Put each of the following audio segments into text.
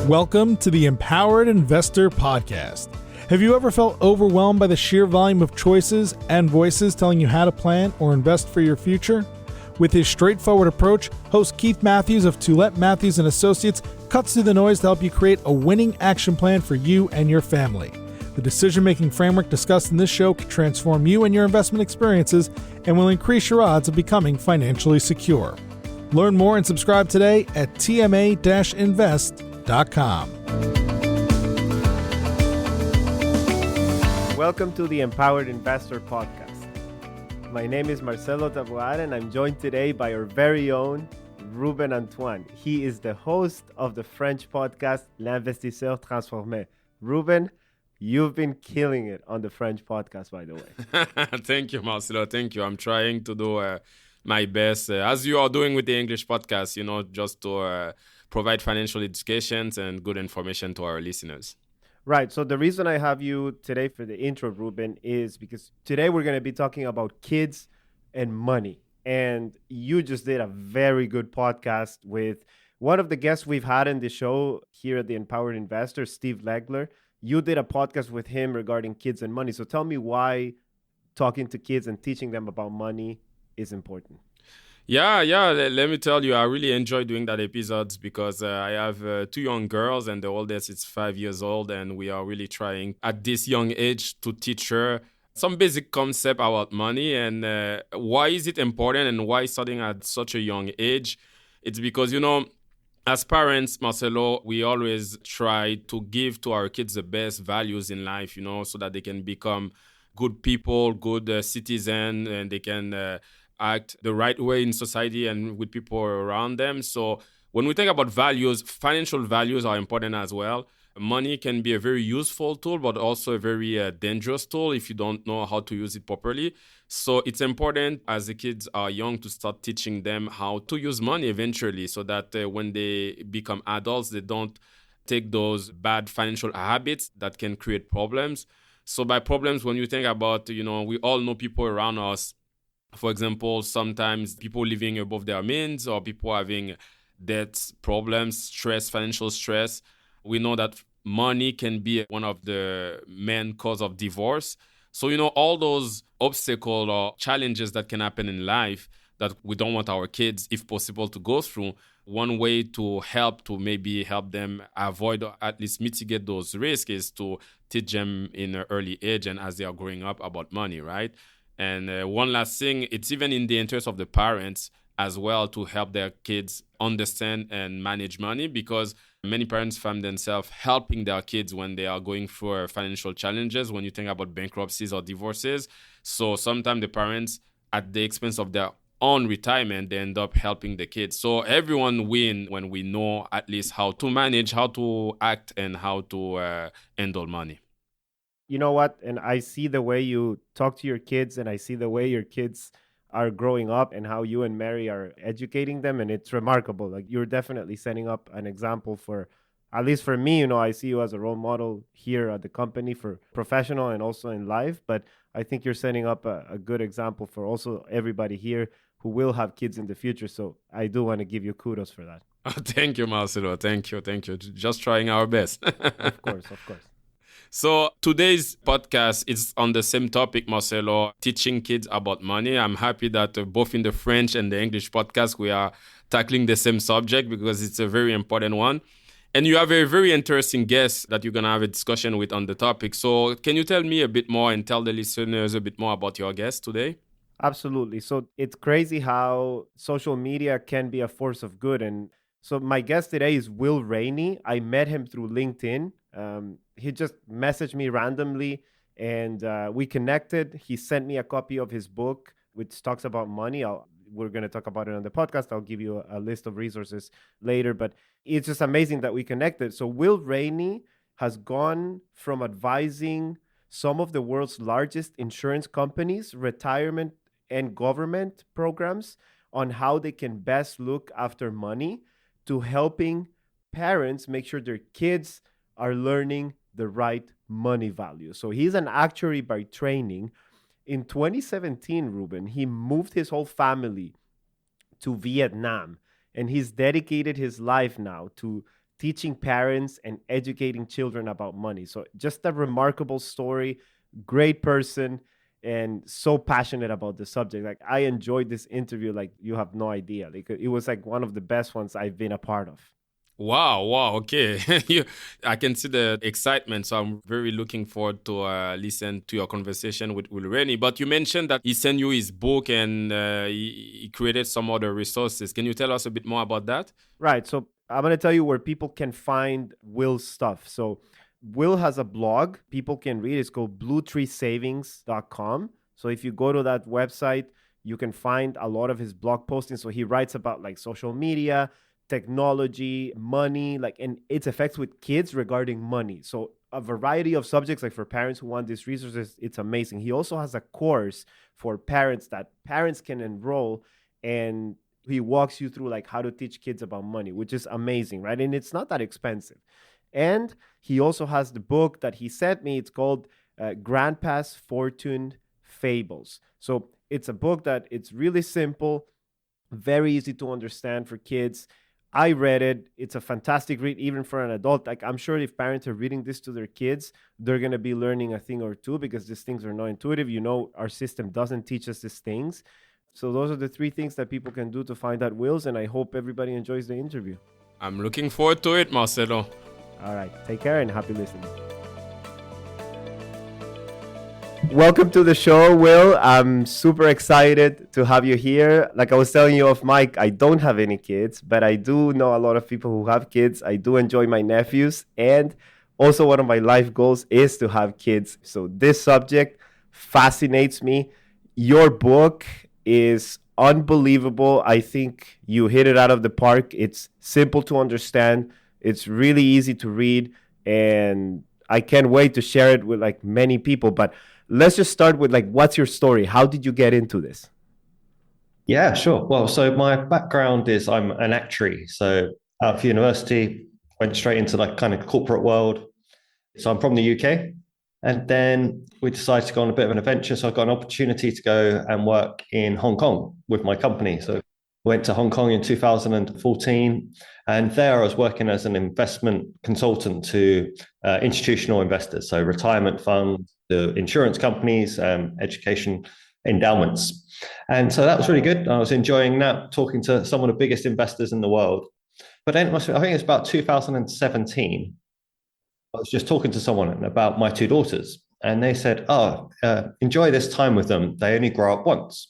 Welcome to the Empowered Investor Podcast. Have you ever felt overwhelmed by the sheer volume of choices and voices telling you how to plan or invest for your future? With his straightforward approach, host Keith Matthews of Toulette Matthews & Associates cuts through the noise to help you create a winning action plan for you and your family. The decision-making framework discussed in this show can transform you and your investment experiences and will increase your odds of becoming financially secure. Learn more and subscribe today at tma-invest.com. Welcome to the Empowered Investor Podcast. My name is Marcelo and I'm joined today by our very own Ruben Antoine. He is the host of the French podcast L'Investisseur Transformé. Ruben, you've been killing it on the French podcast, by the way. Thank you, Marcelo. Thank you. I'm trying to do my best, as you are doing with the English podcast, just to provide financial educations and good information to our listeners. Right. So the reason I have you today for the intro, Ruben, is because today we're going to be talking about kids and money. And you just did a very good podcast with one of the guests we've had in the show here at the Empowered Investor, Steve Legler. You did a podcast with him regarding kids and money. So tell me why talking to kids and teaching them about money is important. Yeah. Let me tell you, I really enjoy doing that episodes because I have two young girls and the oldest is 5 years old. And we are really trying at this young age to teach her some basic concept about money and why is it important and why starting at such a young age. It's because, as parents, Marcelo, we always try to give to our kids the best values in life, so that they can become good people, good citizens, and they can act the right way in society and with people around them. So when we think about values, financial values are important as well. Money can be a very useful tool, but also a very dangerous tool if you don't know how to use it properly. So it's important as the kids are young to start teaching them how to use money eventually so that when they become adults, they don't take those bad financial habits that can create problems. So by problems, when you think about, we all know people around us. For example, sometimes people living above their means or people having debts, problems, stress, financial stress. We know that money can be one of the main cause of divorce. So, all those obstacles or challenges that can happen in life that we don't want our kids, if possible, to go through. One way to maybe help them avoid or at least mitigate those risks is to teach them in an early age and as they are growing up about money, right? And one last thing, it's even in the interest of the parents as well to help their kids understand and manage money because many parents find themselves helping their kids when they are going through financial challenges when you think about bankruptcies or divorces. So sometimes the parents, at the expense of their own retirement, they end up helping the kids. So everyone wins when we know at least how to manage, how to act, and how to handle money. You know what? And I see the way you talk to your kids and I see the way your kids are growing up and how you and Mary are educating them. And it's remarkable. Like you're definitely setting up an example for, at least for me, I see you as a role model here at the company for professional and also in life. But I think you're setting up a good example for also everybody here who will have kids in the future. So I do want to give you kudos for that. Thank you, Marcelo. Thank you. Just trying our best. Of course. So today's podcast is on the same topic, Marcelo, teaching kids about money. I'm happy that both in the French and the English podcast, we are tackling the same subject because it's a very important one. And you have a very interesting guest that you're going to have a discussion with on the topic. So can you tell me a bit more and tell the listeners a bit more about your guest today? Absolutely. So it's crazy how social media can be a force of good. And so my guest today is Will Rainey. I met him through LinkedIn. He just messaged me randomly and we connected. He sent me a copy of his book, which talks about money. We're going to talk about it on the podcast. I'll give you a list of resources later, but it's just amazing that we connected. So Will Rainey has gone from advising some of the world's largest insurance companies, retirement and government programs on how they can best look after money to helping parents make sure their kids are learning the right money value. So he's an actuary by training. In 2017, Ruben, he moved his whole family to Vietnam, and he's dedicated his life now to teaching parents and educating children about money. So just a remarkable story, great person, and so passionate about the subject. Like, I enjoyed this interview like you have no idea. Like, it was like one of the best ones I've been a part of. Wow, okay. I can see the excitement, so I'm very looking forward to listen to your conversation with Rainey. But you mentioned that he sent you his book and he created some other resources. Can you tell us a bit more about that? Right. So I'm going to tell you where people can find Will's stuff. So Will has a blog people can read. It's called bluetreesavings.com. So if you go to that website, you can find a lot of his blog postings. So he writes about like social media, technology, money, like, and its effects with kids regarding money. So a variety of subjects, like for parents who want these resources, it's amazing. He also has a course for parents that parents can enroll, and he walks you through like how to teach kids about money, which is amazing, right? And it's not that expensive. And he also has the book that he sent me. It's called Grandpa's Fortune Fables. So it's a book that it's really simple, very easy to understand for kids. I read it. It's a fantastic read, even for an adult. Like, I'm sure if parents are reading this to their kids, they're going to be learning a thing or two, because these things are not intuitive. You know, our system doesn't teach us these things. So those are the 3 things that people can do to find out wills, and I hope everybody enjoys the interview. I'm looking forward to it, Marcelo. All right. Take care and happy listening. Welcome to the show, Will. I'm super excited to have you here. Like I was telling you off mic, I don't have any kids, but I do know a lot of people who have kids. I do enjoy my nephews. And also one of my life goals is to have kids. So this subject fascinates me. Your book is unbelievable. I think you hit it out of the park. It's simple to understand. It's really easy to read. And I can't wait to share it with like many people. But let's just start with like, what's your story? How did you get into this? Yeah, sure. Well, so my background is I'm an actuary. So out of university, went straight into like kind of corporate world. So I'm from the UK. And then we decided to go on a bit of an adventure. So I got an opportunity to go and work in Hong Kong with my company. So I went to Hong Kong in 2014. And there I was working as an investment consultant to institutional investors. So retirement funds, the insurance companies, education endowments. And so that was really good. I was enjoying that, talking to some of the biggest investors in the world. But then I think it's about 2017. I was just talking to someone about my 2 daughters, and they said, enjoy this time with them. They only grow up once.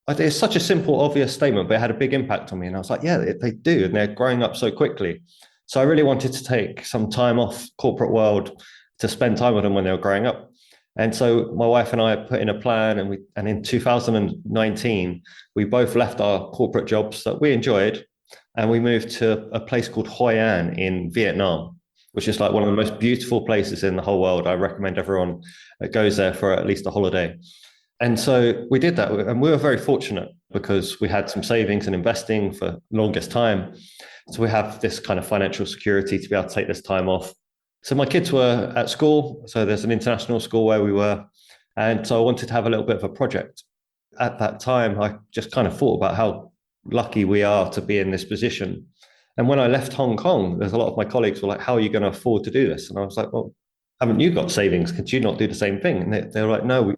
It's such a simple, obvious statement, but it had a big impact on me. And I was like, yeah, they do. And they're growing up so quickly. So I really wanted to take some time off corporate world to spend time with them when they were growing up. And so my wife and I put in a plan, and in 2019, we both left our corporate jobs that we enjoyed, and we moved to a place called Hoi An in Vietnam, which is like one of the most beautiful places in the whole world. I recommend everyone that goes there for at least a holiday. And so we did that, and we were very fortunate because we had some savings and investing for the longest time. So we have this kind of financial security to be able to take this time off. So my kids were at school. So there's an international school where we were. And so I wanted to have a little bit of a project. At that time, I just kind of thought about how lucky we are to be in this position. And when I left Hong Kong, there's a lot of my colleagues were like, how are you going to afford to do this? And I was like, well, haven't you got savings? Could you not do the same thing? And they were like, no, we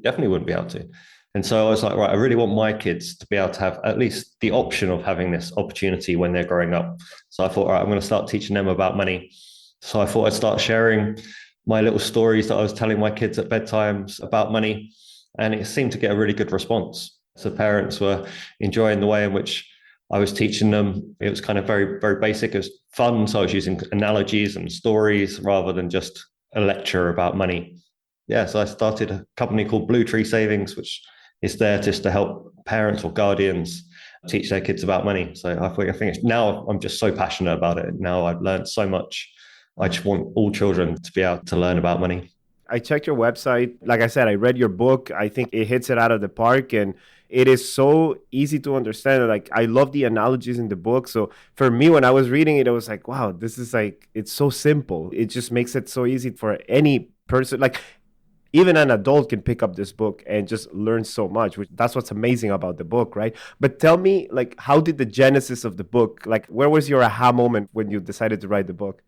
definitely wouldn't be able to. And so I was like, right, I really want my kids to be able to have at least the option of having this opportunity when they're growing up. So I thought, all right, I'm going to start teaching them about money. So I thought I'd start sharing my little stories that I was telling my kids at bedtimes about money. And it seemed to get a really good response. So parents were enjoying the way in which I was teaching them. It was kind of very, very basic. It was fun. So I was using analogies and stories rather than just a lecture about money. Yeah, so I started a company called Blue Tree Savings, which is there just to help parents or guardians teach their kids about money. So I think now I'm just so passionate about it. Now I've learned so much. I just want all children to be able to learn about money. I checked your website. Like I said, I read your book. I think it hits it out of the park, and it is so easy to understand. Like, I love the analogies in the book. So for me, when I was reading it, I was like, wow, this is like, it's so simple. It just makes it so easy for any person. Like, even an adult can pick up this book and just learn so much, which that's what's amazing about the book, right? But tell me, like, how did the genesis of the book, like, where was your aha moment when you decided to write the book?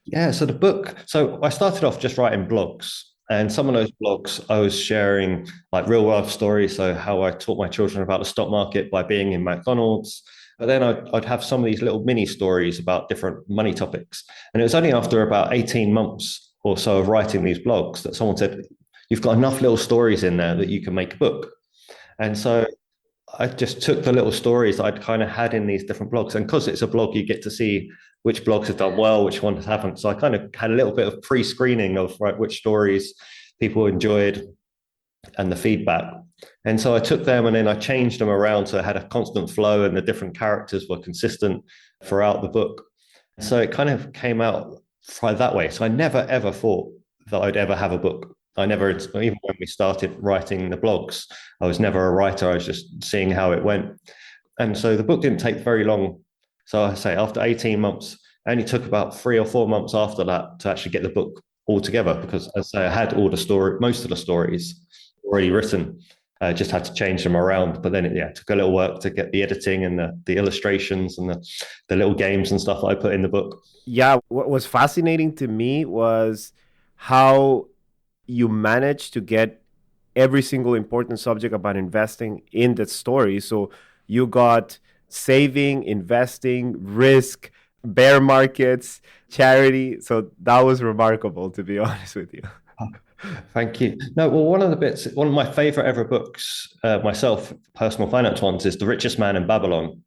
Yeah, so I started off just writing blogs. And some of those blogs I was sharing like real world stories. So how I taught my children about the stock market by being in McDonald's. But then I'd have some of these little mini stories about different money topics. And it was only after about 18 months or so of writing these blogs that someone said, you've got enough little stories in there that you can make a book. And so I just took the little stories that I'd kind of had in these different blogs. And because it's a blog, you get to see which blogs have done well, which ones haven't. So I kind of had a little bit of pre-screening of which stories people enjoyed and the feedback. And so I took them and then I changed them around so I had a constant flow and the different characters were consistent throughout the book. So it kind of came out that way. So I never, ever thought that I'd ever have a book. I never, even when we started writing the blogs, I was never a writer. I was just seeing how it went. And so the book didn't take very long. So I say after 18 months, it only took about 3 or 4 months after that to actually get the book all together because as I say, I had all the story, most of the stories already written. I just had to change them around. But then it took a little work to get the editing and the illustrations and the little games and stuff that I put in the book. Yeah, what was fascinating to me was how you managed to get every single important subject about investing in the story. So you got saving, investing, risk, bear markets, charity. So that was remarkable, to be honest with you. Thank you. No, well, one of my favorite ever books, myself, personal finance ones, is The Richest Man in Babylon.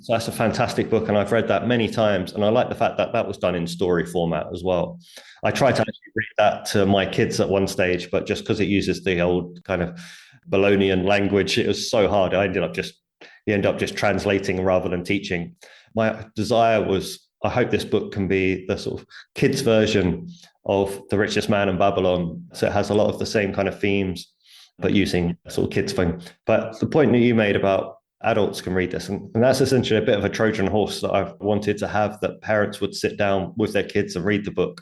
So that's a fantastic book, and I've read that many times. And I like the fact that that was done in story format as well. I tried to actually read that to my kids at one stage, but just because it uses the old kind of Babylonian language, it was so hard. You end up just translating rather than teaching. My desire was, I hope this book can be the sort of kids' version of The Richest Man in Babylon. So it has a lot of the same kind of themes, but using sort of kids' thing. But the point that you made about adults can read this, and that's essentially a bit of a Trojan horse that I've wanted to have, that parents would sit down with their kids and read the book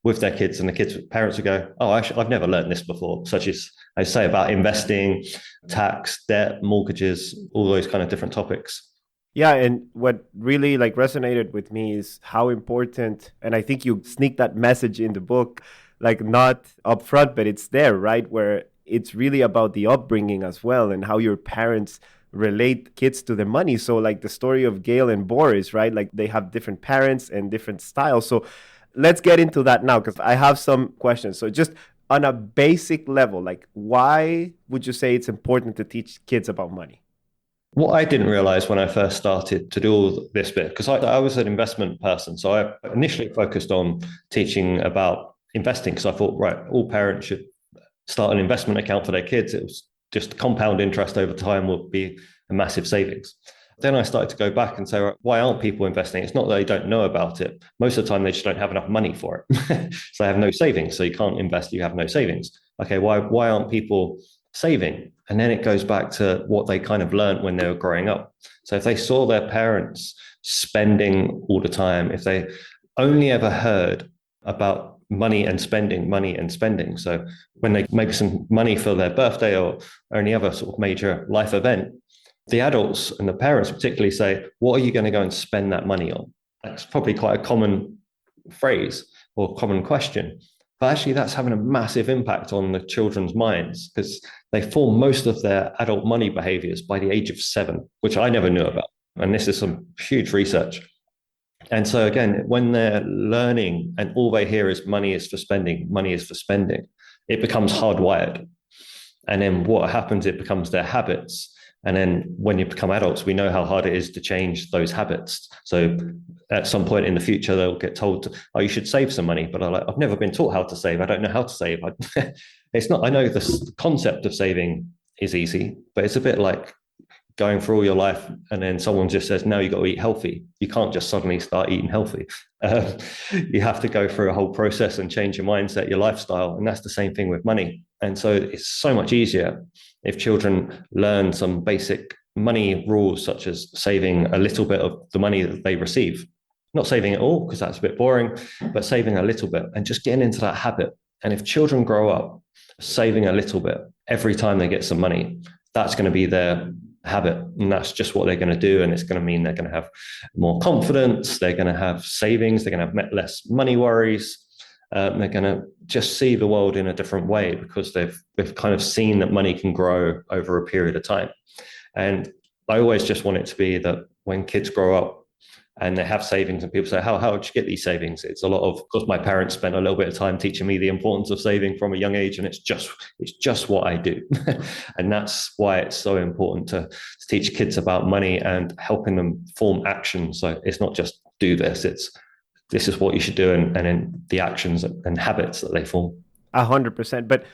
with their kids, and parents would go, oh, I've never learned this before, such as I say about investing, tax, debt, mortgages, all those kind of different topics. Yeah, and what really like resonated with me is how important, and I think you sneak that message in the book, like not upfront, but it's there, right? Where it's really about the upbringing as well and how your parents relate kids to the money. So like the story of Gail and Boris, right? Like they have different parents and different styles. So let's get into that now because I have some questions. So just on a basic level, like why would you say it's important to teach kids about money? What I didn't realize when I first started to do all this bit, because I was an investment person. So I initially focused on teaching about investing because I thought, right, all parents should start an investment account for their kids. It was just compound interest over time would be a massive savings. Then I started to go back and say, right, why aren't people investing? It's not that they don't know about it. Most of the time, they just don't have enough money for it. So they have no savings. So you can't invest, you have no savings. Okay, why aren't people saving? And then it goes back to what they kind of learned when they were growing up. So if they saw their parents spending all the time, if they only ever heard about money and spending. So when they make some money for their birthday or any other sort of major life event, the adults and the parents particularly say, what are you going to go and spend that money on? That's probably quite a common phrase or common question. But actually, that's having a massive impact on the children's minds because they form most of their adult money behaviors by the age of 7, which I never knew about. And this is some huge research. And so again, when they're learning and all they hear is money is for spending, it becomes hardwired. And then what happens, it becomes their habits. And then when you become adults, we know how hard it is to change those habits. So at some point in the future, they'll get told, oh, you should save some money. But I've never been taught how to save. I don't know how to save. It's not, I know the concept of saving is easy, but it's a bit like going through all your life and then someone just says, no, you got to eat healthy. You can't just suddenly start eating healthy. You have to go through a whole process and change your mindset, your lifestyle. And that's the same thing with money. And so it's so much easier if children learn some basic money rules, such as saving a little bit of the money that they receive. Not saving it all, because that's a bit boring, but saving a little bit and just getting into that habit. And if children grow up saving a little bit every time they get some money. That's going to be their habit, and that's just what they're going to do. And it's going to mean they're going to have more confidence, they're going to have savings, they're going to have less money worries. They're going to just see the world in a different way because they've kind of seen that money can grow over a period of time. And I always just want it to be that when kids grow up and they have savings and people say, how did you get these savings? It's a lot of course, my parents spent a little bit of time teaching me the importance of saving from a young age, and it's just what I do. And that's why it's so important to teach kids about money and helping them form action. So it's not just do this, this is what you should do, and then the actions and habits that they form. 100%. But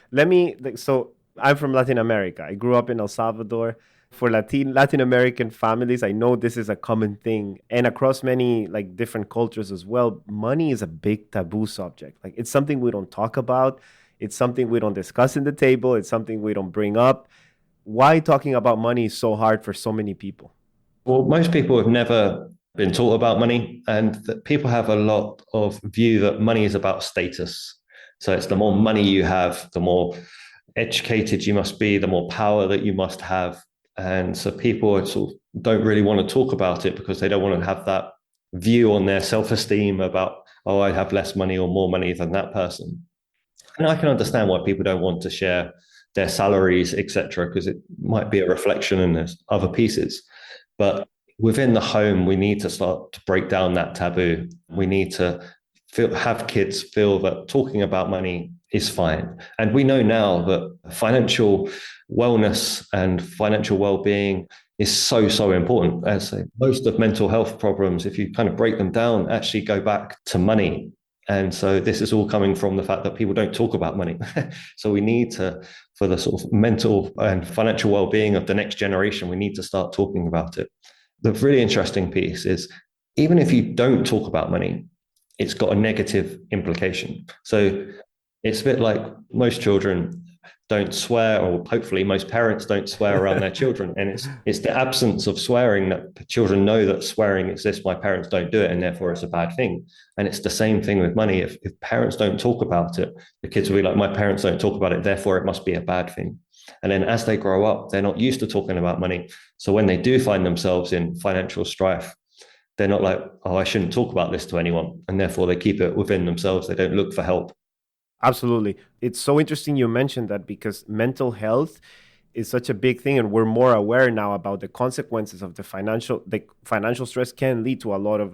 so I'm from Latin America. I grew up in El Salvador. For Latin American families, I know this is a common thing, and across many like different cultures as well, money is a big taboo subject. Like it's something we don't talk about. It's something we don't discuss in the table. It's something we don't bring up. Why talking about money is so hard for so many people? Well, most people have never been taught about money, and that people have a lot of view that money is about status. So it's the more money you have, the more educated you must be, the more power that you must have. And so people sort of don't really want to talk about it because they don't want to have that view on their self-esteem about, oh, I have less money or more money than that person. And I can understand why people don't want to share their salaries, etc., because it might be a reflection and there's other pieces. But within the home, we need to start to break down that taboo. We need to have kids feel that talking about money is fine. And we know now that financial wellness and financial well-being is so important. As I say, most of mental health problems, if you kind of break them down, actually go back to money. And so this is all coming from the fact that people don't talk about money. So we need to, for the sort of mental and financial well-being of the next generation, we need to start talking about it. The really interesting piece is, even if you don't talk about money, it's got a negative implication. So it's a bit like most children don't swear, or hopefully most parents don't swear around their children. And it's the absence of swearing that children know that swearing exists. My parents don't do it, and therefore it's a bad thing. And it's the same thing with money. If parents don't talk about it, the kids will be like, my parents don't talk about it, therefore it must be a bad thing. And then as they grow up, they're not used to talking about money. So when they do find themselves in financial strife, they're not like, oh, I shouldn't talk about this to anyone. And therefore they keep it within themselves. They don't look for help. Absolutely. It's so interesting you mentioned that, because mental health is such a big thing, and we're more aware now about the consequences of the financial stress can lead to a lot of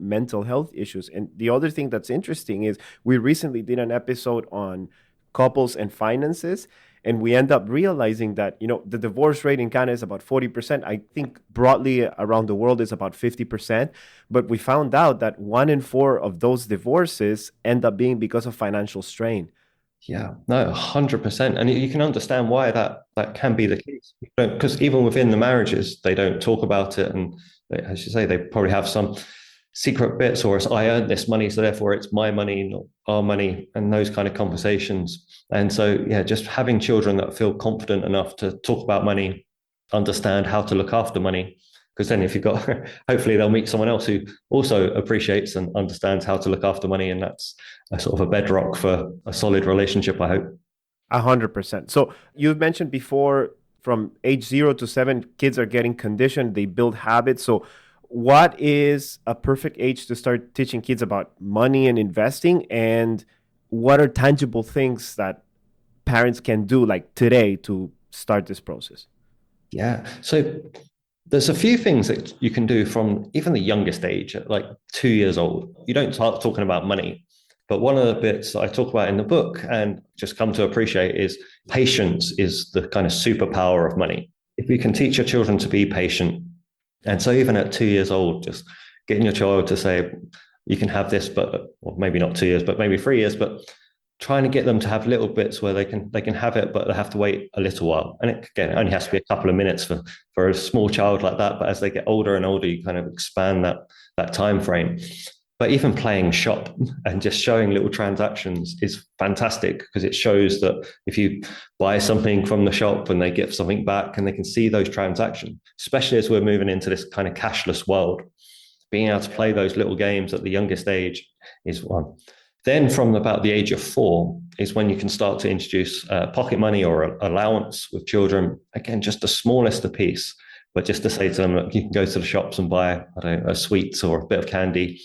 mental health issues. And the other thing that's interesting is we recently did an episode on couples and finances, and we end up realizing that, the divorce rate in Canada is about 40%. I think broadly around the world is about 50%. But we found out that 1 in 4 of those divorces end up being because of financial strain. Yeah, no, 100%. And you can understand why that can be the case. Because even within the marriages, they don't talk about it. And as you say, they probably have some secret bits, or it's, I earned this money, so therefore it's my money, not our money, and those kind of conversations. And so, yeah, just having children that feel confident enough to talk about money, understand how to look after money, because then if you've got, hopefully they'll meet someone else who also appreciates and understands how to look after money. And that's a sort of a bedrock for a solid relationship, I hope. 100%. So you've mentioned before, from age 0 to 7, kids are getting conditioned, they build habits. So what is a perfect age to start teaching kids about money and investing? And what are tangible things that parents can do like today to start this process? Yeah. So there's a few things that you can do from even the youngest age, at like 2 years old. You don't start talking about money. But one of the bits that I talk about in the book and just come to appreciate is patience is the kind of superpower of money. If you can teach your children to be patient, and so even at 2 years old, just getting your child to say, you can have this, but well, maybe not 2 years, but maybe 3 years, but trying to get them to have little bits where they can have it, but they have to wait a little while. And it only has to be a couple of minutes for a small child like that. But as they get older and older, you kind of expand that time frame. But even playing shop and just showing little transactions is fantastic, because it shows that if you buy something from the shop and they get something back, and they can see those transactions, especially as we're moving into this kind of cashless world, being able to play those little games at the youngest age is one. Then from about the age of 4, is when you can start to introduce pocket money or allowance with children. Again, just the smallest a piece, but just to say to them, look, you can go to the shops and buy, I don't know, a sweets or a bit of candy,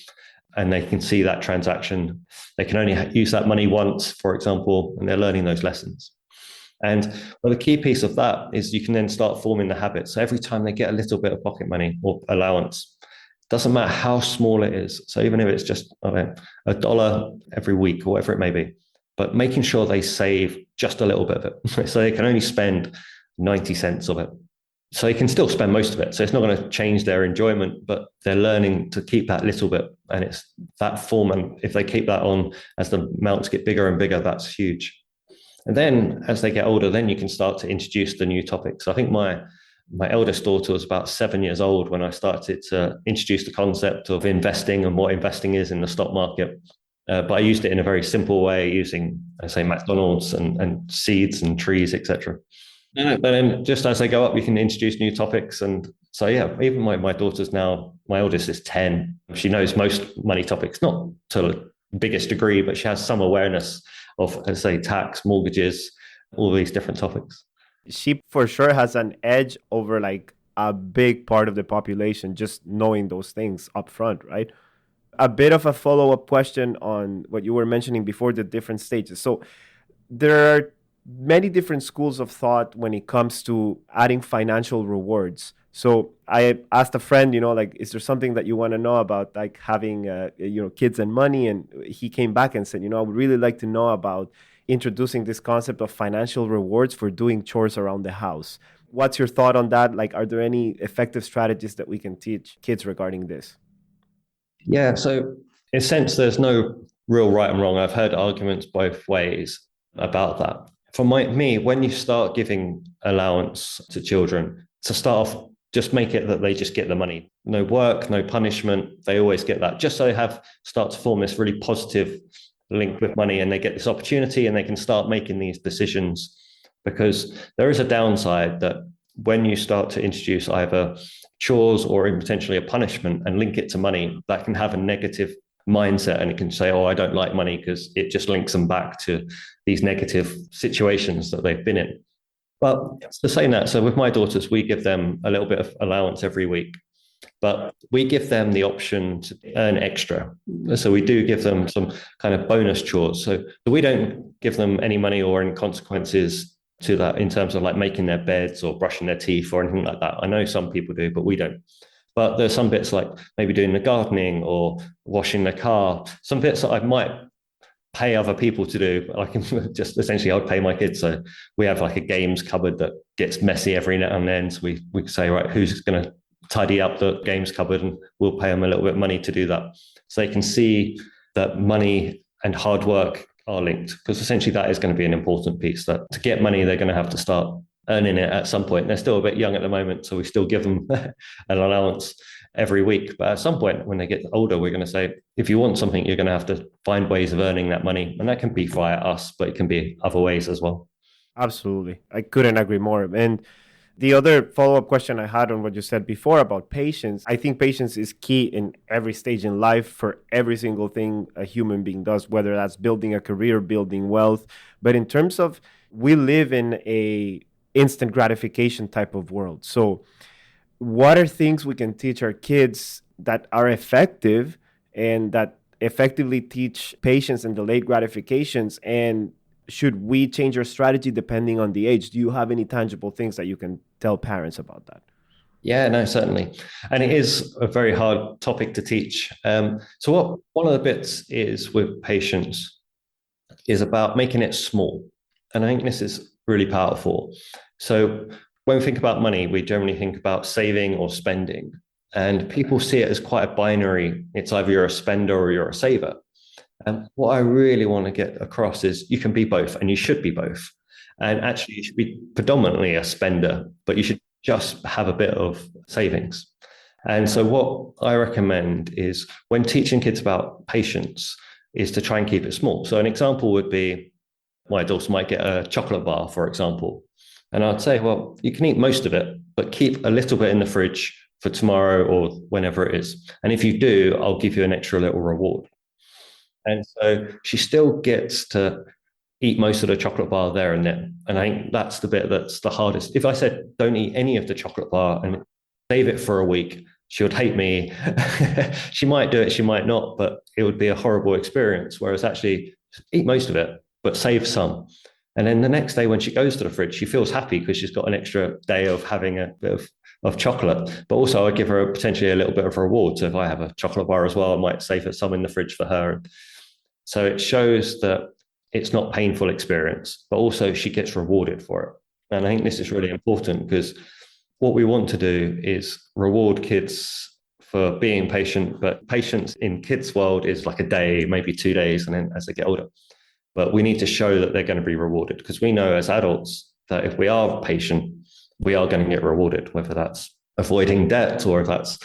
and they can see that transaction. They can only use that money once, for example, and they're learning those lessons. And well, the key piece of that is you can then start forming the habit. So every time they get a little bit of pocket money or allowance, doesn't matter how small it is. So even if it's just, I don't know, $1 every week or whatever it may be, but making sure they save just a little bit of it. So they can only spend 90 cents of it. So they can still spend most of it. So it's not going to change their enjoyment, but they're learning to keep that little bit. And it's that form. And if they keep that on as the amounts get bigger and bigger, that's huge. And then as they get older, then you can start to introduce the new topics. I think my eldest daughter was about 7 years old when I started to introduce the concept of investing and what investing is in the stock market. But I used it in a very simple way using, I say, McDonald's and seeds and trees, etc. But then just as they go up, you can introduce new topics. And so, yeah, even my daughter's now, my oldest is 10. She knows most money topics, not to the biggest degree, but she has some awareness of, let's say, tax, mortgages, all these different topics. She for sure has an edge over like a big part of the population, just knowing those things up front, right? A bit of a follow-up question on what you were mentioning before, the different stages. So there are many different schools of thought when it comes to adding financial rewards. So I asked a friend, like, is there something that you want to know about, like having, kids and money? And he came back and said, I would really like to know about introducing this concept of financial rewards for doing chores around the house. What's your thought on that? Like, are there any effective strategies that we can teach kids regarding this? Yeah, so in a sense, there's no real right and wrong. I've heard arguments both ways about that. For me, when you start giving allowance to children, to start off, just make it that they just get the money. No work, no punishment. They always get that. Just so they start to form this really positive link with money, and they get this opportunity and they can start making these decisions. Because there is a downside that when you start to introduce either chores or even potentially a punishment and link it to money, that can have a negative mindset, and it can say, oh, I don't like money, because it just links them back to these negative situations that they've been in. But to say that, so with my daughters, we give them a little bit of allowance every week, but we give them the option to earn extra. So we do give them some kind of bonus chores. So we don't give them any money or any consequences to that in terms of like making their beds or brushing their teeth or anything like that. I know some people do, but we don't. But there's some bits like maybe doing the gardening or washing the car, some bits that I might pay other people to do. I can just essentially, I would pay my kids. So we have like a games cupboard that gets messy every now and then. So we say, right, who's going to tidy up the games cupboard, and we'll pay them a little bit of money to do that. So they can see that money and hard work are linked, because essentially that is going to be an important piece, that to get money, they're going to have to start earning it at some point. They're still a bit young at the moment, so we still give them an allowance every week. But at some point when they get older, we're going to say, if you want something, you're going to have to find ways of earning that money. And that can be via us, but it can be other ways as well. Absolutely. I couldn't agree more. And the other follow-up question I had on what you said before about patience, I think patience is key in every stage in life for every single thing a human being does, whether that's building a career, building wealth. But in terms of, we live in a instant gratification type of world. So what are things we can teach our kids that are effective and that effectively teach patience and delayed gratifications? And should we change our strategy depending on the age? Do you have any tangible things that you can tell parents about that? Yeah, no, certainly. And it is a very hard topic to teach. So one of the bits is with patience is about making it small. And I think this is really powerful. So when we think about money, we generally think about saving or spending. And people see it as quite a binary. It's either you're a spender or you're a saver. And what I really want to get across is you can be both, and you should be both. And actually, you should be predominantly a spender, but you should just have a bit of savings. And so what I recommend is when teaching kids about patience is to try and keep it small. So an example would be, my daughter might get a chocolate bar, for example. And I'd say, well, you can eat most of it, but keep a little bit in the fridge for tomorrow or whenever it is. And if you do, I'll give you an extra little reward. And so she still gets to eat most of the chocolate bar there and then. And I think that's the bit that's the hardest. If I said, don't eat any of the chocolate bar and save it for a week, she would hate me. She might do it, she might not, but it would be a horrible experience. Whereas actually eat most of it, but save some. And then the next day when she goes to the fridge, she feels happy because she's got an extra day of having a bit of chocolate. But also I give her potentially a little bit of reward. So if I have a chocolate bar as well, I might save some in the fridge for her. So it shows that it's not painful experience, but also she gets rewarded for it. And I think this is really important because what we want to do is reward kids for being patient, but patience in kids' world is like a day, maybe 2 days, and then as they get older. But we need to show that they're going to be rewarded because we know as adults that if we are patient, we are going to get rewarded, whether that's avoiding debt or if that's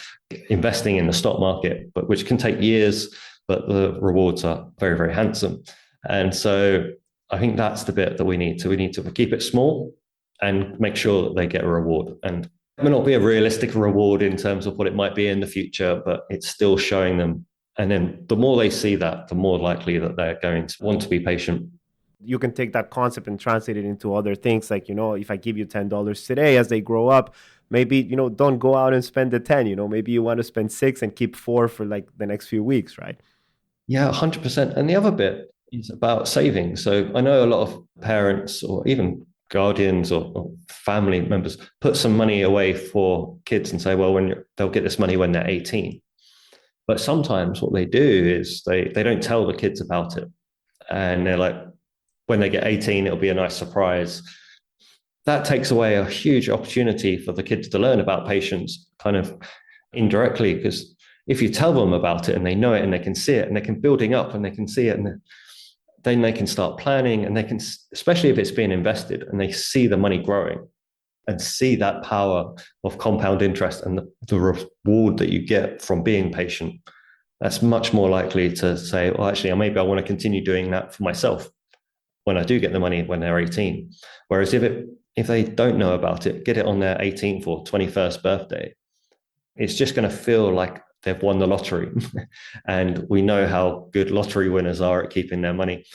investing in the stock market, but which can take years, but the rewards are very, very handsome. And so I think that's the bit that we need to. We need to keep it small and make sure that they get a reward. And it may not be a realistic reward in terms of what it might be in the future, but it's still showing them. And then the more they see that, the more likely that they're going to want to be patient. You can take that concept and translate it into other things. Like, if I give you $10 today as they grow up, maybe, don't go out and spend the 10, maybe you want to spend 6 and keep 4 for like the next few weeks, right? Yeah, 100%. And the other bit is about saving. So I know a lot of parents or even guardians or family members put some money away for kids and say, well, they'll get this money when they're 18. But sometimes what they do is they don't tell the kids about it. And they're like, when they get 18, it'll be a nice surprise. That takes away a huge opportunity for the kids to learn about patience kind of indirectly, because if you tell them about it and they know it and they can see it and they can building up and they can see it, and then they can start planning and they can, especially if it's being invested and they see the money growing and see that power of compound interest and the reward that you get from being patient, that's much more likely to say, well, actually, maybe I want to continue doing that for myself when I do get the money when they're 18. Whereas if they don't know about it, get it on their 18th or 21st birthday, it's just going to feel like they've won the lottery. And we know how good lottery winners are at keeping their money.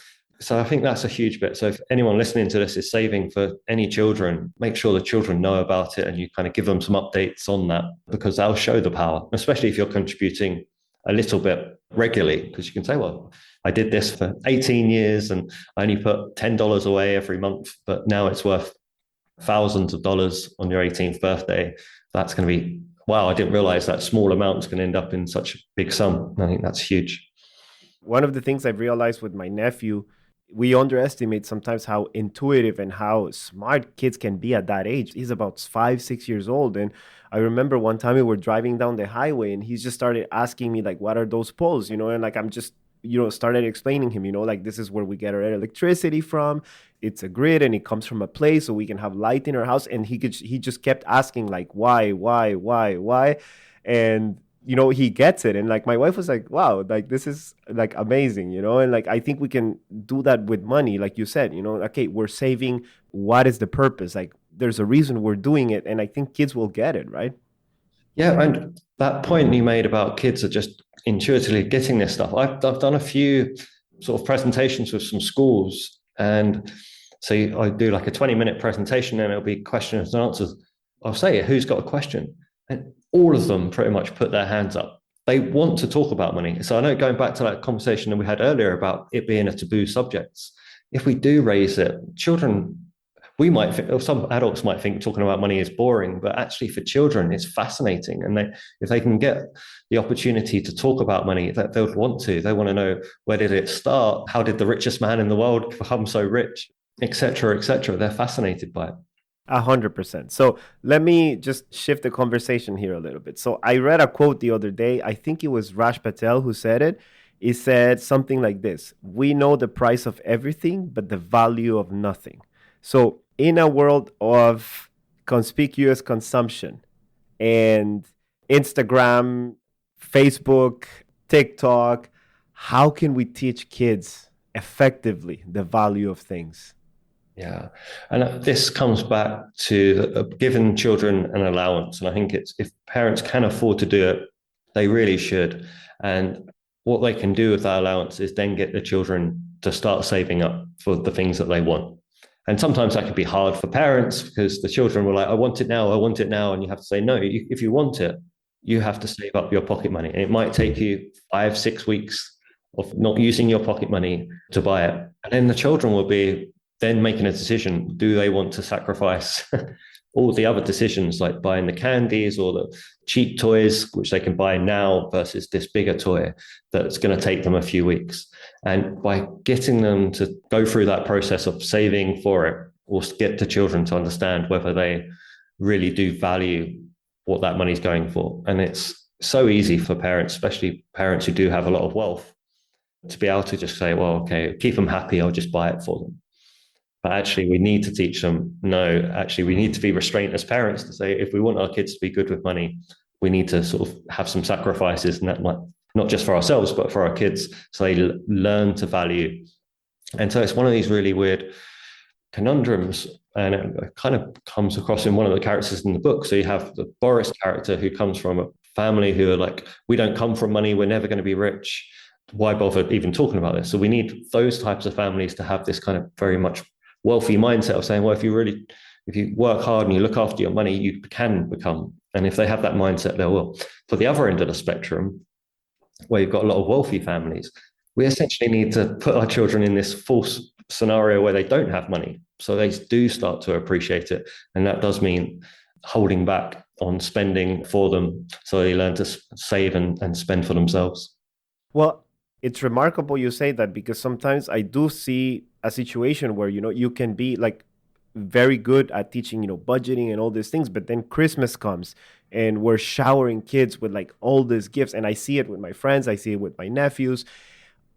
So I think that's a huge bit. So if anyone listening to this is saving for any children, make sure the children know about it and you kind of give them some updates on that, because they'll show the power, especially if you're contributing a little bit regularly, because you can say, well, I did this for 18 years and I only put $10 away every month, but now it's worth thousands of dollars on your 18th birthday. That's going to be, wow, I didn't realize that small amount's going to end up in such a big sum. I think that's huge. One of the things I've realized with my nephew, we underestimate sometimes how intuitive and how smart kids can be at that age. He's about 5-6 years old. And I remember one time we were driving down the highway and he just started asking me, like, what are those poles? And like, I'm just, started explaining him, like, this is where we get our electricity from. It's a grid and it comes from a place so we can have light in our house. And he just kept asking, like, why? And he gets it. And like, my wife was like, wow, like, this is like amazing, and like, I think we can do that with money. Like you said, okay, we're saving. What is the purpose? Like, there's a reason we're doing it. And I think kids will get it, right? Yeah. And that point you made about kids are just intuitively getting this stuff. I've done a few sort of presentations with some schools. And so I do like a 20-minute presentation and it'll be questions and answers. I'll say, who's got a question? And all of them pretty much put their hands up. They want to talk about money. So I know, going back to that conversation that we had earlier about it being a taboo subject, if we do raise it, children, we might think, or some adults might think talking about money is boring, but actually for children, it's fascinating. And if they can get the opportunity to talk about money, that they would want to. They want to know, where did it start? How did the richest man in the world become so rich? Et cetera, et cetera. They're fascinated by it. 100%. So let me just shift the conversation here a little bit. So I read a quote the other day. I think it was Raj Patel who said it. He said something like this: we know the price of everything, but the value of nothing. So in a world of conspicuous consumption and Instagram, Facebook, TikTok, how can we teach kids effectively the value of things? Yeah. And this comes back to giving children an allowance. And I think it's, if parents can afford to do it, they really should. And what they can do with that allowance is then get the children to start saving up for the things that they want. And sometimes that can be hard for parents because the children were like, I want it now, I want it now. And you have to say, no, if you want it, you have to save up your pocket money. And it might take you 5-6 weeks of not using your pocket money to buy it. And then the children will be then making a decision. Do they want to sacrifice all the other decisions like buying the candies or the cheap toys, which they can buy now versus this bigger toy that's going to take them a few weeks? And by getting them to go through that process of saving for it, we'll get the children to understand whether they really do value what that money's going for. And it's so easy for parents, especially parents who do have a lot of wealth, to be able to just say, well, okay, keep them happy, I'll just buy it for them. But actually, we need to teach them, no, actually, we need to be restrained as parents to say, if we want our kids to be good with money, we need to sort of have some sacrifices, and that might, not just for ourselves, but for our kids, so they learn to value. And so it's one of these really weird conundrums, and it kind of comes across in one of the characters in the book. So you have the Boris character who comes from a family who are like, we don't come from money, we're never going to be rich. Why bother even talking about this? So we need those types of families to have this kind of very much wealthy mindset of saying, well, if you work hard and you look after your money, you can become. And if they have that mindset, they will. For the other end of the spectrum, where you've got a lot of wealthy families, we essentially need to put our children in this false scenario where they don't have money. So they do start to appreciate it. And that does mean holding back on spending for them so they learn to save and spend for themselves. Well, it's remarkable you say that, because sometimes I do see a situation where, you can be like very good at teaching, budgeting and all these things, but then Christmas comes and we're showering kids with like all these gifts. And I see it with my friends, I see it with my nephews.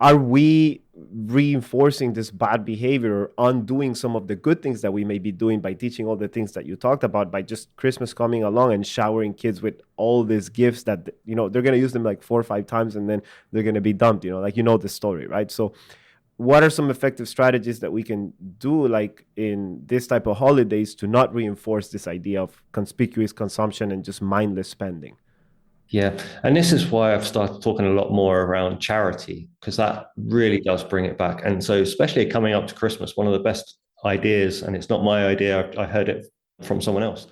Are we reinforcing this bad behavior or undoing some of the good things that we may be doing by teaching all the things that you talked about, by just Christmas coming along and showering kids with all these gifts that, they're going to use them like 4 or 5 times and then they're going to be dumped, like, the story, right? So what are some effective strategies that we can do like in this type of holidays to not reinforce this idea of conspicuous consumption and just mindless spending? Yeah. And this is why I've started talking a lot more around charity, because that really does bring it back. And so especially coming up to Christmas, one of the best ideas, and it's not my idea, I heard it from someone else,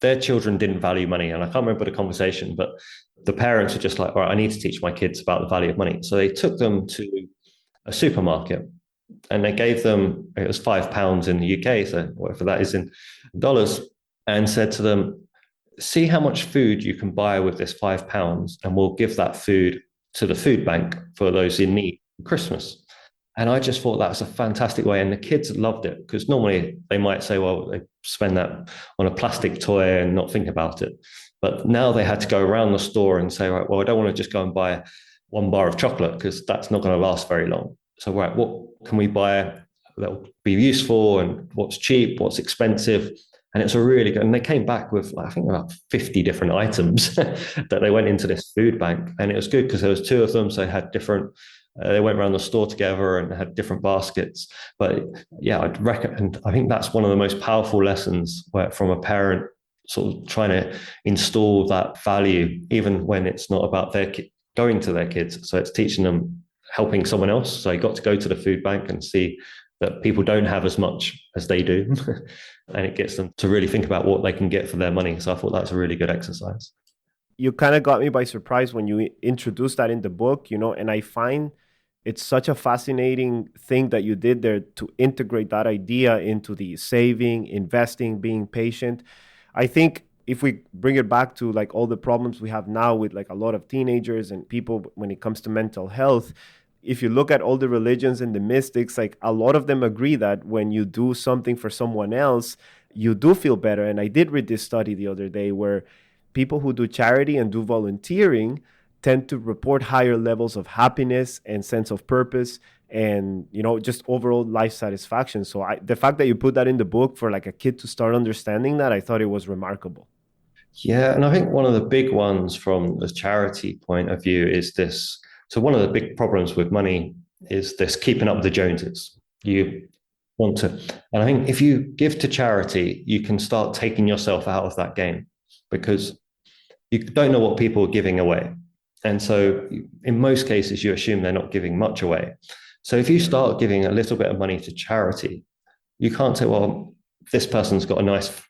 their children didn't value money. And I can't remember the conversation, but the parents were just like, all right, I need to teach my kids about the value of money. So they took them to a supermarket and they gave them, it was £5 in the UK, so whatever that is in dollars, and said to them, see how much food you can buy with this £5, and we'll give that food to the food bank for those in need for Christmas. And I just thought that's a fantastic way. And the kids loved it, because normally they might say, well, they spend that on a plastic toy and not think about it. But now they had to go around the store and say, right, well, I don't want to just go and buy 1 bar of chocolate because that's not going to last very long. So, right, what can we buy that will be useful, and what's cheap, what's expensive? And it's a really good, and they came back with, I think, about 50 different items that they went into this food bank. And it was good because there was 2 of them. So they had different, they went around the store together and had different baskets. But yeah, I'd recommend, I think that's one of the most powerful lessons where, from a parent sort of trying to install that value, even when it's not about their going to their kids. So it's teaching them, helping someone else. So I got to go to the food bank and see that people don't have as much as they do. And it gets them to really think about what they can get for their money. So I thought that's a really good exercise. You kind of got me by surprise when you introduced that in the book, and I find it's such a fascinating thing that you did there to integrate that idea into the saving, investing, being patient. I think if we bring it back to like all the problems we have now with like a lot of teenagers and people when it comes to mental health, if you look at all the religions and the mystics, like a lot of them agree that when you do something for someone else, you do feel better. And I did read this study the other day where people who do charity and do volunteering tend to report higher levels of happiness and sense of purpose and, just overall life satisfaction. So the fact that you put that in the book for like a kid to start understanding that, I thought it was remarkable. Yeah. And I think one of the big ones from the charity point of view is this. So one of the big problems with money is this keeping up with the Joneses. You want to, and I think if you give to charity, you can start taking yourself out of that game, because you don't know what people are giving away. And so in most cases, you assume they're not giving much away. So if you start giving a little bit of money to charity, you can't say, well, this person's got a nice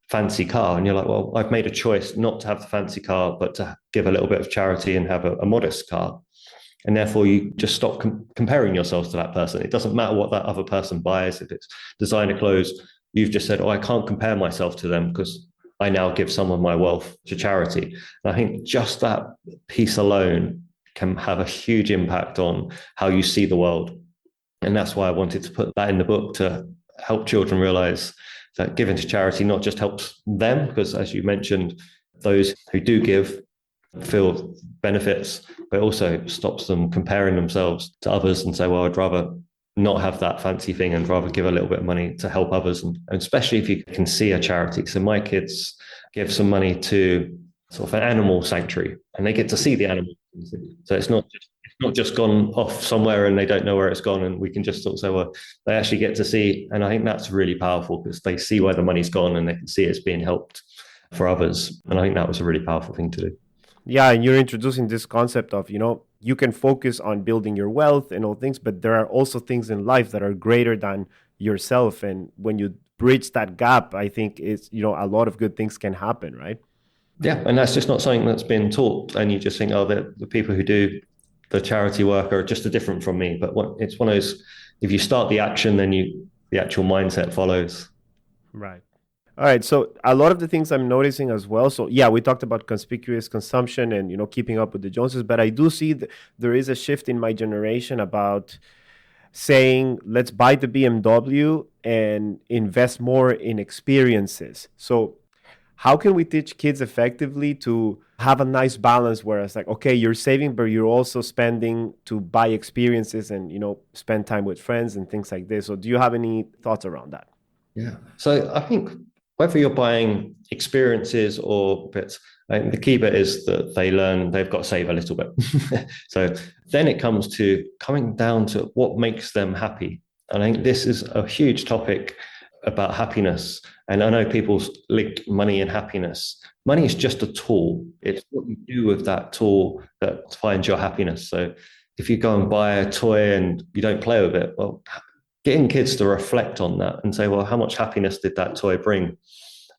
fancy car. And you're like, well, I've made a choice not to have the fancy car, but to give a little bit of charity and have a modest car. And therefore, you just stop comparing yourselves to that person. It doesn't matter what that other person buys. If it's designer clothes, you've just said, oh, I can't compare myself to them because I now give some of my wealth to charity. And I think just that piece alone can have a huge impact on how you see the world. And that's why I wanted to put that in the book, to help children realize that giving to charity not just helps them, because as you mentioned, those who do give feel benefits, but also stops them comparing themselves to others and say, well, I'd rather not have that fancy thing and rather give a little bit of money to help others. And especially if you can see a charity. So my kids give some money to sort of an animal sanctuary, and they get to see the animal. So it's not just gone off somewhere and they don't know where it's gone, and we can just sort of say, well, they actually get to see. And I think that's really powerful because they see where the money's gone and they can see it's being helped for others. And I think that was a really powerful thing to do. Yeah, and you're introducing this concept of, you can focus on building your wealth and all things, but there are also things in life that are greater than yourself. And when you bridge that gap, I think it's, a lot of good things can happen, right? Yeah, and that's just not something that's been taught. And you just think, oh, the people who do the charity work are just different from me. But it's one of those, if you start the action, then the actual mindset follows. Right. All right. So a lot of the things I'm noticing as well. So yeah, we talked about conspicuous consumption and, keeping up with the Joneses, but I do see that there is a shift in my generation about saying, let's buy the BMW and invest more in experiences. So how can we teach kids effectively to have a nice balance where it's like, okay, you're saving, but you're also spending to buy experiences and, spend time with friends and things like this. So do you have any thoughts around that? Yeah. So I think whether you're buying experiences or bits, I think the key bit is that they learn they've got to save a little bit. So then it comes to coming down to what makes them happy. And I think this is a huge topic about happiness. And I know people link money and happiness. Money is just a tool. It's what you do with that tool that finds your happiness. So if you go and buy a toy and you don't play with it, well, getting kids to reflect on that and say, well, how much happiness did that toy bring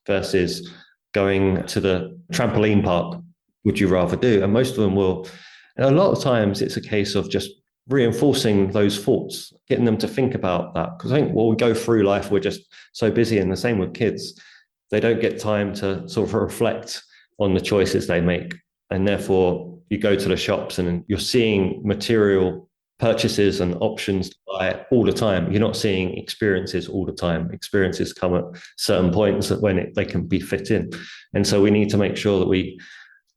versus going to the trampoline park, would you rather do? And most of them will. And a lot of times it's a case of just reinforcing those thoughts, getting them to think about that. Because I think while we go through life, we're just so busy, and the same with kids. They don't get time to sort of reflect on the choices they make. And therefore you go to the shops and you're seeing material purchases and options to buy all the time. You're not seeing experiences all the time. Experiences come at certain points when they can be fit in. And so we need to make sure that we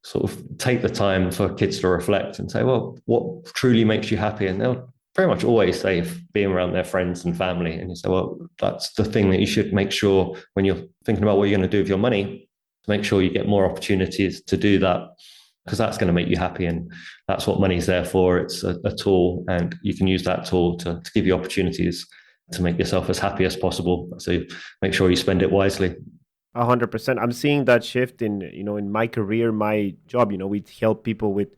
sort of take the time for kids to reflect and say, well, what truly makes you happy? And they'll very much always say being around their friends and family. And you say, well, that's the thing that you should make sure when you're thinking about what you're going to do with your money, make sure you get more opportunities to do that, because that's going to make you happy. And that's what money's there for. It's a tool, and you can use that tool to give you opportunities to make yourself as happy as possible. So make sure you spend it wisely. 100%. I'm seeing that shift in my career, my job. We help people with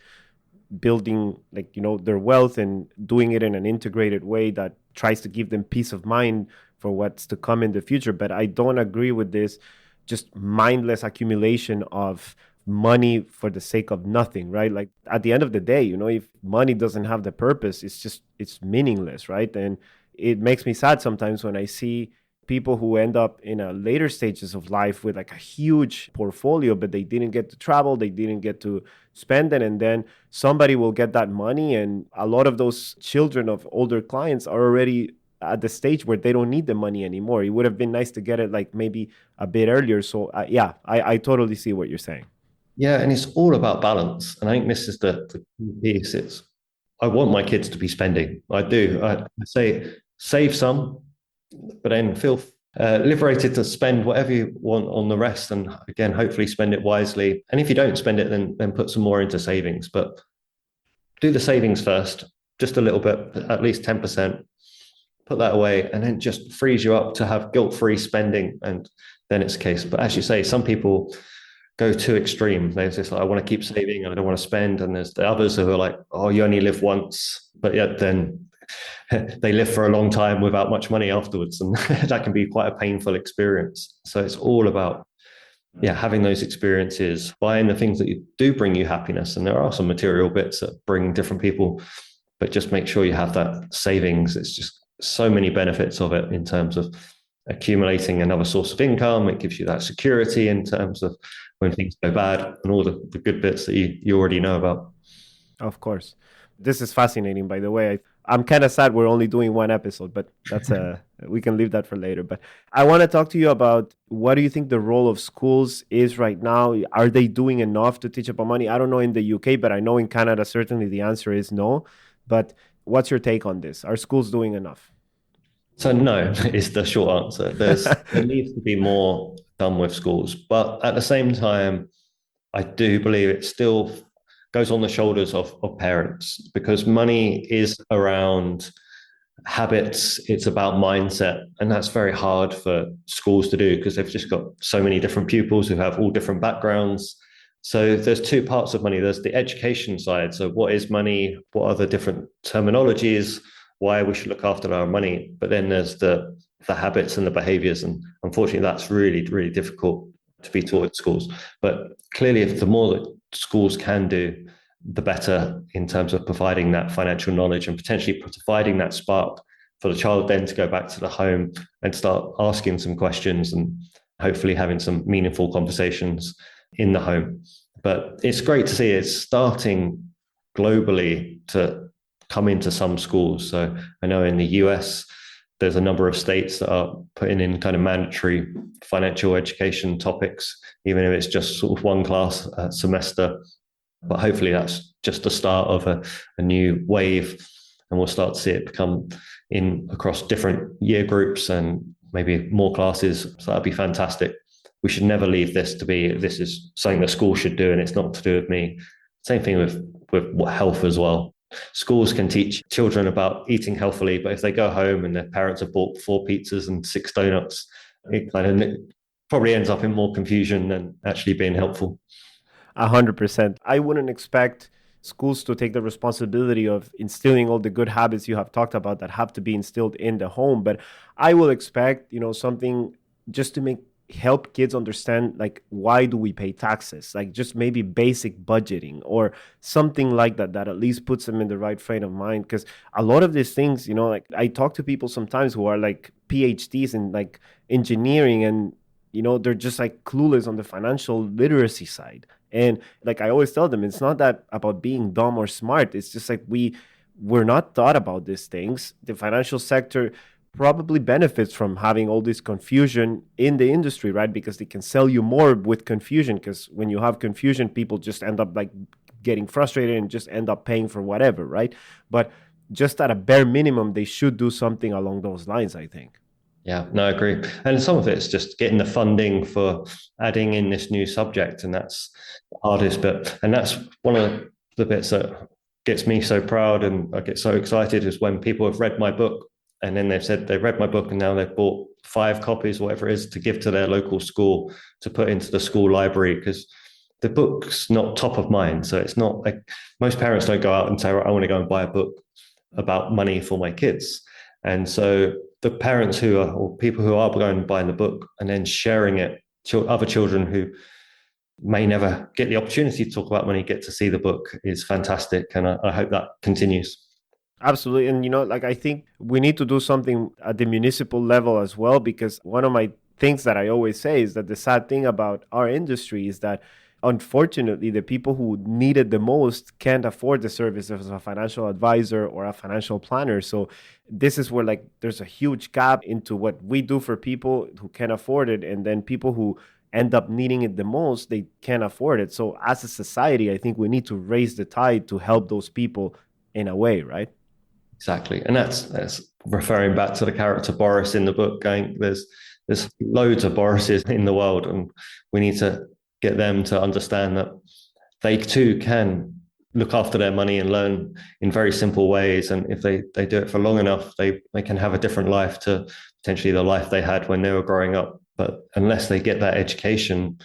building their wealth and doing it in an integrated way that tries to give them peace of mind for what's to come in the future. But I don't agree with this just mindless accumulation of money for the sake of nothing, right? Like at the end of the day, if money doesn't have the purpose, it's meaningless, right? And it makes me sad sometimes when I see people who end up in a later stages of life with like a huge portfolio, but they didn't get to travel, they didn't get to spend it, and then somebody will get that money, and a lot of those children of older clients are already at the stage where they don't need the money anymore. It would have been nice to get it like maybe a bit earlier. So I totally see what you're saying. Yeah, and it's all about balance. And I think this is the key piece. I want my kids to be spending. I do. I say save some, but then feel liberated to spend whatever you want on the rest. And again, hopefully spend it wisely. And if you don't spend it, then put some more into savings. But do the savings first, just a little bit, at least 10%. Put that away, and then just frees you up to have guilt-free spending. And then it's a case. But as you say, some people go too extreme. There's this like, I want to keep saving and I don't want to spend. And there's the others who are like, oh, you only live once, but yet then they live for a long time without much money afterwards. And that can be quite a painful experience. So it's all about, having those experiences, buying the things that do bring you happiness. And there are some material bits that bring different people, but just make sure you have that savings. It's just so many benefits of it in terms of accumulating another source of income. It gives you that security in terms of when things go bad and all the good bits that you already know about. Of course. This is fascinating, by the way. I'm kind of sad we're only doing one episode, but that's we can leave that for later. But I want to talk to you about, what do you think the role of schools is right now? Are they doing enough to teach about money? I don't know in the UK, but I know in Canada, certainly the answer is no. But what's your take on this? Are schools doing enough? So no is the short answer. There needs to be more done with schools. But at the same time, I do believe it still goes on the shoulders of parents, because money is around habits. It's about mindset. And that's very hard for schools to do because they've just got so many different pupils who have all different backgrounds. So there's two parts of money. There's the education side. So what is money? What are the different terminologies? Why we should look after our money? But then there's the habits and the behaviors. And unfortunately, that's really, really difficult to be taught at schools. But clearly, if the more that schools can do, the better in terms of providing that financial knowledge and potentially providing that spark for the child then to go back to the home and start asking some questions and hopefully having some meaningful conversations in the home. But it's great to see it's starting globally to come into some schools. So I know in the US, there's a number of states that are putting in kind of mandatory financial education topics, even if it's just sort of one class a semester. But hopefully that's just the start of a new wave, and we'll start to see it become in across different year groups and maybe more classes. So that'd be fantastic. We should never leave this to be, this is something that school should do and it's not to do with me. Same thing with health as well. Schools can teach children about eating healthily, but if they go home and their parents have bought 4 pizzas and 6 donuts, it kind of probably ends up in more confusion than actually being helpful. 100%. I wouldn't expect schools to take the responsibility of instilling all the good habits you have talked about that have to be instilled in the home. But I will expect, something just to help kids understand, like, why do we pay taxes? Like, just maybe basic budgeting or something like that at least puts them in the right frame of mind. Because a lot of these things, like, I talk to people sometimes who are like PhDs in like engineering, and they're just like clueless on the financial literacy side. And like I always tell them, it's not that about being dumb or smart. It's just like we're not taught about these things. The financial sector probably benefits from having all this confusion in the industry, right? Because they can sell you more with confusion, because when you have confusion, people just end up like getting frustrated and just end up paying for whatever, right? But just at a bare minimum, they should do something along those lines, I think. Yeah, no, I agree. And some of it's just getting the funding for adding in this new subject, and that's the hardest bit. And that's one of the bits that gets me so proud and I get so excited, is when people have read my book and then they've said they've read my book and now they've bought 5 copies, whatever it is, to give to their local school, to put into the school library, because the book's not top of mind. So it's not like most parents don't go out and say, I want to go and buy a book about money for my kids. And so the parents or people who are going and buying the book and then sharing it to other children who may never get the opportunity to talk about money, get to see the book, is fantastic. And I hope that continues. Absolutely. And, I think we need to do something at the municipal level as well, because one of my things that I always say is that the sad thing about our industry is that, unfortunately, the people who need it the most can't afford the service of a financial advisor or a financial planner. So this is where there's a huge gap into what we do for people who can afford it, and then people who end up needing it the most, they can't afford it. So as a society, I think we need to raise the tide to help those people in a way, right? Exactly. And that's referring back to the character Boris in the book, going, there's loads of Borises in the world, and we need to get them to understand that they too can look after their money and learn in very simple ways. And if they do it for long enough, they can have a different life to potentially the life they had when they were growing up. But unless they get that education,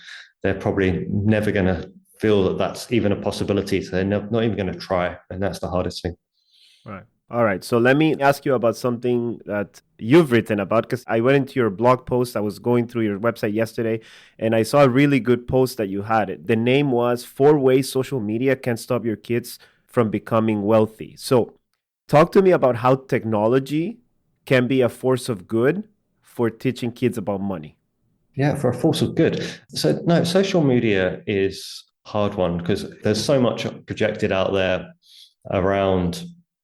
they're probably never going to feel that that's even a possibility. So they're not even going to try. And that's the hardest thing. Right. All right. So let me ask you about something that you've written about, because I went into your blog post. I was going through your website yesterday, and I saw a really good post that you had. The name was 4 Ways Social Media Can Stop Your Kids from Becoming Wealthy. So talk to me about how technology can be a force of good for teaching kids about money. Yeah, for a force of good. So no, social media is a hard one because there's so much projected out there around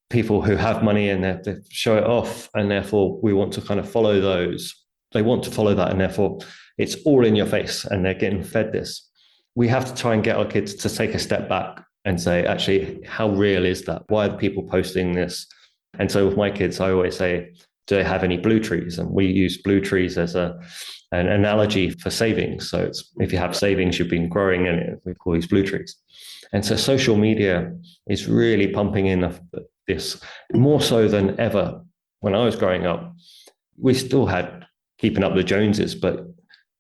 people who have money and they show it off, and therefore we want to kind of follow those. They want to follow that, and therefore it's all in your face and they're getting fed this. We have to try and get our kids to take a step back and say, actually, how real is that? Why are people posting this? And so with my kids, I always say, do they have any blue trees? And we use blue trees as an analogy for savings. So it's, if you have savings, you've been growing, and we call these blue trees. And so social media is really pumping in this more so than ever. When I was growing up, we still had Keeping Up the Joneses, but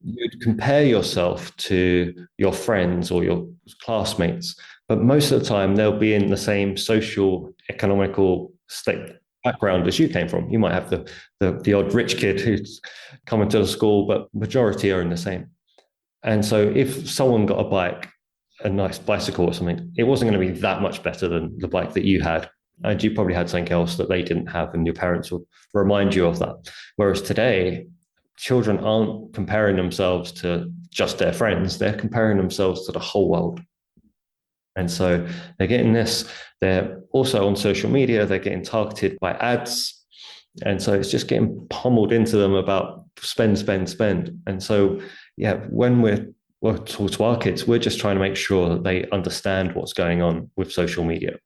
you'd compare yourself to your friends or your classmates. But most of the time, they'll be in the same social, economical state background as you came from. You might have the odd rich kid who's coming to the school, but majority are in the same. And so if someone got a bike, a nice bicycle or something, it wasn't going to be that much better than the bike that you had. And you probably had something else that they didn't have, and your parents will remind you of that. Whereas today, children aren't comparing themselves to just their friends. They're comparing themselves to the whole world. And so they're getting this. They're also on social media. They're getting targeted by ads. And so it's just getting pummeled into them about spend, spend, spend. And so, yeah, when we're talking to our kids, we're just trying to make sure that they understand what's going on with social media,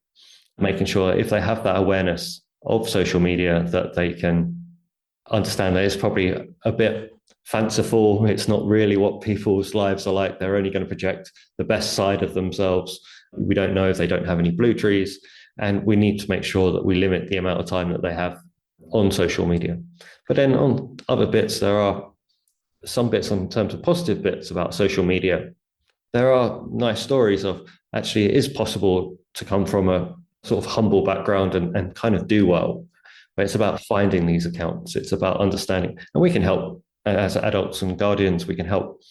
making sure that if they have that awareness of social media, that they can understand that it's probably a bit fanciful. It's not really what people's lives are like. They're only going to project the best side of themselves. We don't know if they don't have any blue trees, and we need to make sure that we limit the amount of time that they have on social media. But then on other bits, there are some bits in terms of positive bits about social media. There are nice stories of actually it is possible to come from a sort of humble background and kind of do well. But it's about finding these accounts. It's about understanding, and we can help as adults and guardians. We can help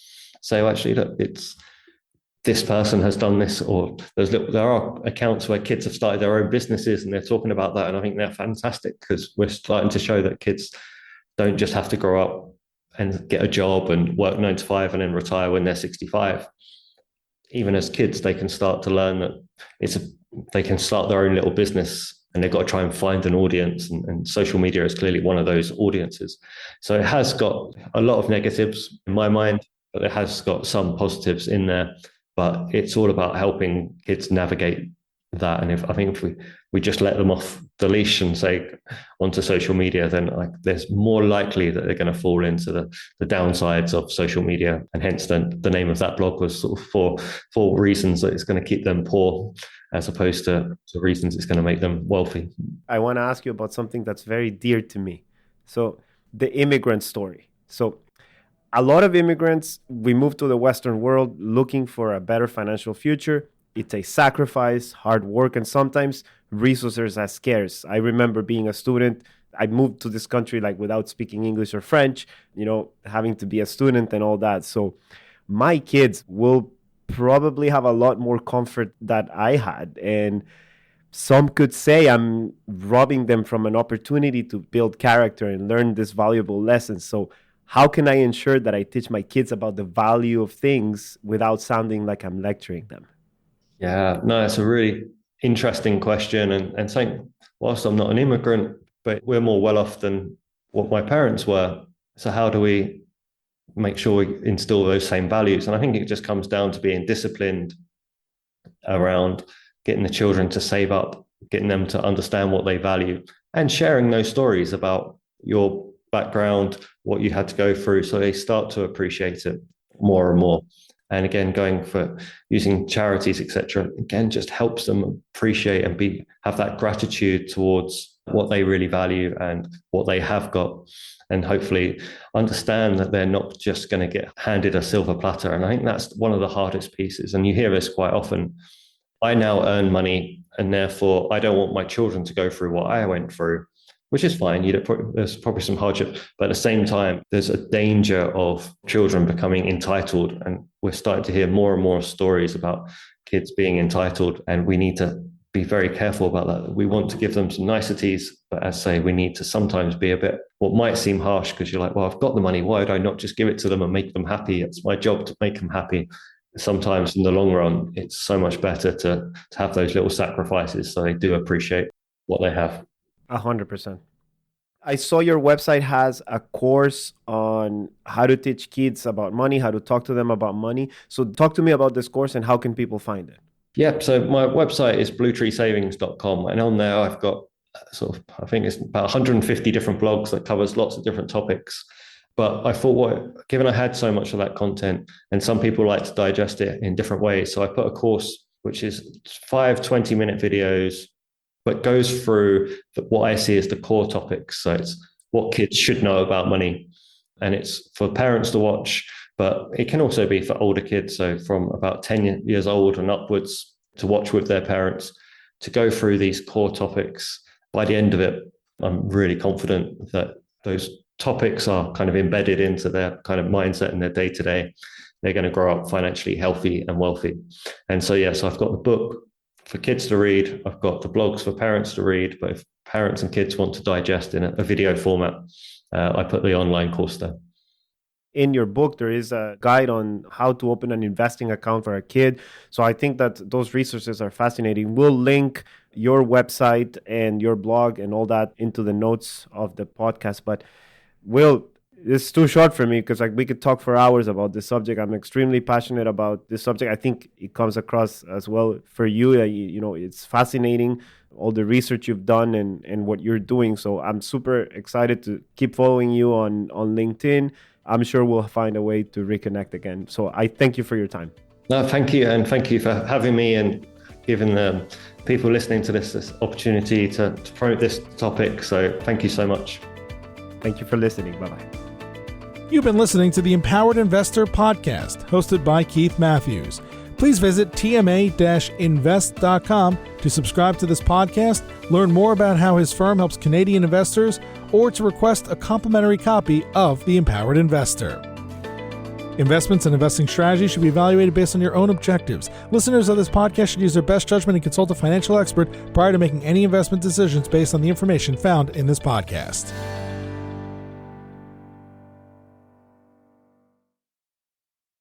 say, well, actually, look, it's this person has done this, or there are accounts where kids have started their own businesses and they're talking about that. And I think they're fantastic because we're starting to show that kids don't just have to grow up and get a job and work 9 to 5 and then retire when they're 65. Even as kids, they can start to learn that they can start their own little business, and they've got to try and find an audience. And social media is clearly one of those audiences. So it has got a lot of negatives in my mind, but it has got some positives in there. But it's all about helping kids navigate that. And if we just let them off the leash and say onto social media, then there's more likely that they're going to fall into the downsides of social media. And hence the name of that blog was sort of four reasons that it's going to keep them poor, as opposed to reasons it's going to make them wealthy. I want to ask you about something that's very dear to me. So the immigrant story. So a lot of immigrants, we move to the Western world looking for a better financial future. It's a sacrifice, hard work, and sometimes resources are scarce. I remember being a student. I moved to this country without speaking English or French, having to be a student and all that. So my kids will probably have a lot more comfort that I had. And some could say I'm robbing them from an opportunity to build character and learn this valuable lesson. So how can I ensure that I teach my kids about the value of things without sounding like I'm lecturing them? Yeah, no, it's a really interesting question. And saying, whilst I'm not an immigrant, but we're more well off than what my parents were. So how do we make sure we instill those same values? And I think it just comes down to being disciplined around getting the children to save up, getting them to understand what they value, and sharing those stories about your background, what you had to go through, so they start to appreciate it more and more. And again, going for using charities, etc., again, just helps them appreciate and have that gratitude towards what they really value and what they have got, and hopefully understand that they're not just going to get handed a silver platter. And I think that's one of the hardest pieces. And you hear this quite often. I now earn money, and therefore I don't want my children to go through what I went through, which is fine. There's probably some hardship, but at the same time, there's a danger of children becoming entitled. And we're starting to hear more and more stories about kids being entitled, and we need to be very careful about that. We want to give them some niceties, but as I say, we need to sometimes be a bit, what might seem harsh, because you're like, well, I've got the money. Why would I not just give it to them and make them happy? It's my job to make them happy. Sometimes in the long run, it's so much better to have those little sacrifices so they do appreciate what they have. 100%. I saw your website has a course on how to teach kids about money, how to talk to them about money. So talk to me about this course and how can people find it? Yeah, so my website is bluetreesavings.com, and on there I've got I think it's about 150 different blogs that covers lots of different topics. But I thought, given I had so much of that content, and some people like to digest it in different ways, so I put a course which is 5 20-minute videos, but goes through what I see as the core topics. So it's what kids should know about money, and it's for parents to watch, but it can also be for older kids, so from about 10 years old and upwards, to watch with their parents, to go through these core topics. By the end of it, I'm really confident that those topics are kind of embedded into their kind of mindset and their day-to-day. They're going to grow up financially healthy and wealthy. And so, yes, I've got the book for kids to read. I've got the blogs for parents to read, but if parents and kids want to digest in a video format, I put the online course there. In your book, there is a guide on how to open an investing account for a kid. So I think that those resources are fascinating. We'll link your website and your blog and all that into the notes of the podcast. But Will, it's too short for me because we could talk for hours about this subject. I'm extremely passionate about this subject. I think it comes across as well for you. You know, it's fascinating, all the research you've done and what you're doing. So I'm super excited to keep following you on LinkedIn. I'm sure we'll find a way to reconnect again. So I thank you for your time. No, thank you. And thank you for having me and giving the people listening to this opportunity to promote this topic. So thank you so much. Thank you for listening. Bye-bye. You've been listening to the Empowered Investor Podcast, hosted by Keith Matthews. Please visit tma-invest.com to subscribe to this podcast, learn more about how his firm helps Canadian investors, or to request a complimentary copy of The Empowered Investor. Investments and investing strategies should be evaluated based on your own objectives. Listeners of this podcast should use their best judgment and consult a financial expert prior to making any investment decisions based on the information found in this podcast.